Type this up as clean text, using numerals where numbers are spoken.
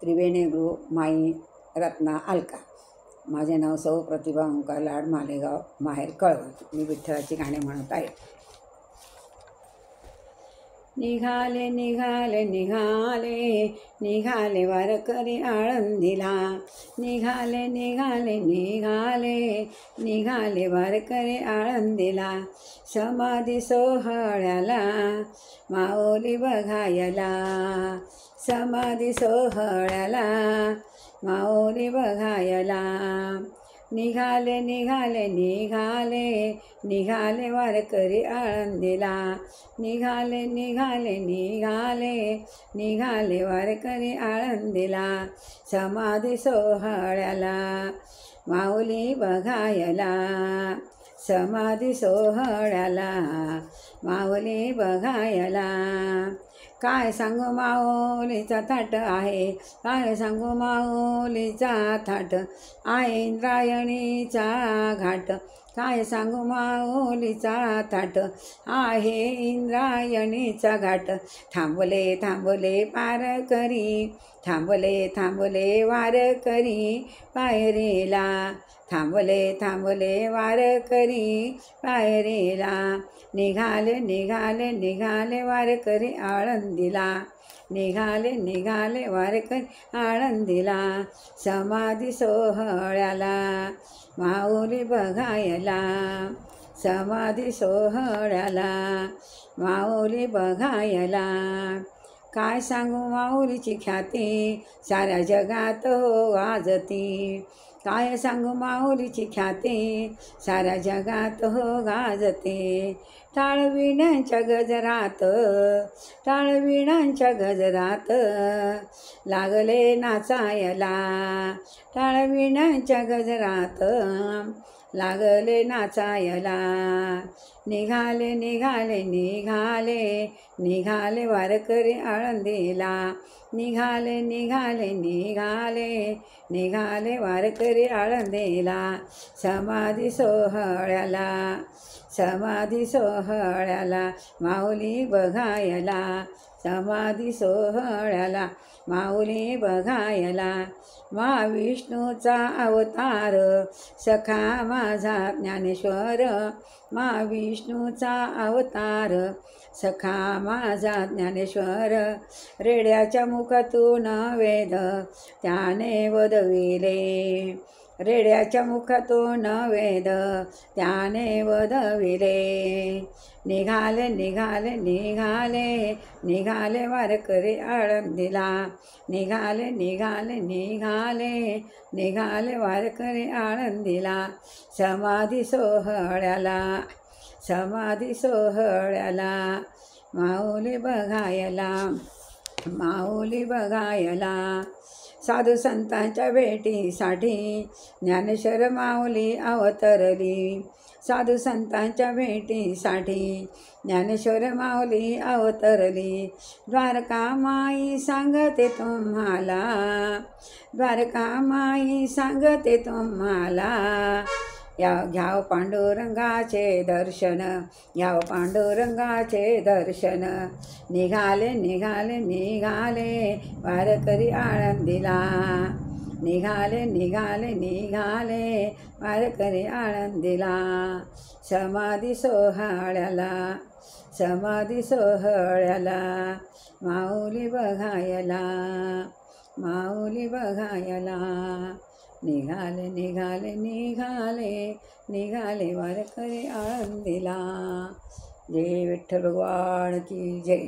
त्रिवेणी गृह माई रत्ना अलका. माझे नाव सौ प्रतिभा ओंकार लाड, मालेगाव, माहेर कळवण. मी विठ्ठलाची गाणी म्हणत आहे. निघाले निघाले निघाले निघाले वारकरी आळंदीला. निघाले निघाले निघाले निघाले वारकरी आळंदीला. समाधी सोहळ्याला माऊली बघायला. समाधी सोहळ्याला माऊली बघायला. निघाले निघाले निघाले निघाले वारकरी आळंदीला. निघाले निघाले निघाले निघाले वारकरी आळंदीला. समाधी सोहळ्याला माऊली बघायला. समाधी सोहळ्याला माऊली बघायला. काय सांगू माऊलीचा थाट आहे, काय सांगू माऊलीचा थाट आहे इंद्रायणीचा घाट. काय सांगू माऊलीचा थाट आहे इंद्रायणीचा घाट. थांबले थांबले वारकरी, थांबले थांबले वारकरी पायरीला. थांबले थांबले वारकरी पायरीला. निघाले निघाले निघाले वारकरी आळंदीला. निघाले निघाले वारकरी आळंदीला. समाधी सोहळ्याला माऊली बघायला. समाधी सोहळ्याला माऊली बघायला. काय सांगू माऊलीची ख्याती साऱ्या जगात हो गाजती. काय सांगू माऊलीची ख्याती साऱ्या जगात हो गाजते. टाळविण्यांच्या गजरात, टाळविण्यांच्या गजरात लागले नाचायला. टाळविण्यांच्या गजरात लागले नाचायला. निघाले निघाले निघाले निघाले वारकरी आळंदीला. निघाले निघाले निघाले निघाले वारकरी आळंदीला. समाधी सोहळ्याला, समाधी सोहळ्याला माऊली बघायला. समाधी सोहळ्याला माऊली बघायला. महाविष्णूचा अवतार सखा माझा ज्ञानेश्वर. महाविष्णूचा अवतार सखा माझा ज्ञानेश्वर. रेड्याच्या मुखातून वेद त्याने वदविले. रेड्याच्या मुखातून वेद त्याने वदविले. निघाले निघाले निघाले निघाले वारकरी आळंदीला. निघाले निघाले निघाले निघाले वारकरी आळंदीला. समाधी सोहळ्याला, समाधी सोहळ्याला माऊली बघायला. माऊली बघायला. साधू संतांच्या भेटीसाठी ज्ञानेश्वर माऊली अवतरली. साधू संतांच्या भेटीसाठी ज्ञानेश्वर माऊली अवतरली. द्वारका माई सांगते तुम्हाला, द्वारका माई सांगते तुम्हाला. या घ्याव पांडुरंगाचे दर्शन, घ्याव पांडुरंगाचे दर्शन. निघाले निघाले निघाले वारकरी आळंदीला. निघाले निघाले निघाले वारकरी आळंदीला. समाधी सोहळ्याला, समाधी सोहळ्याला माऊली बघायला. माऊली बघायला. निघाले निघाले निघाले निघाले वारकरी आळंदीला. जय विठ्ठल भगवान की जय.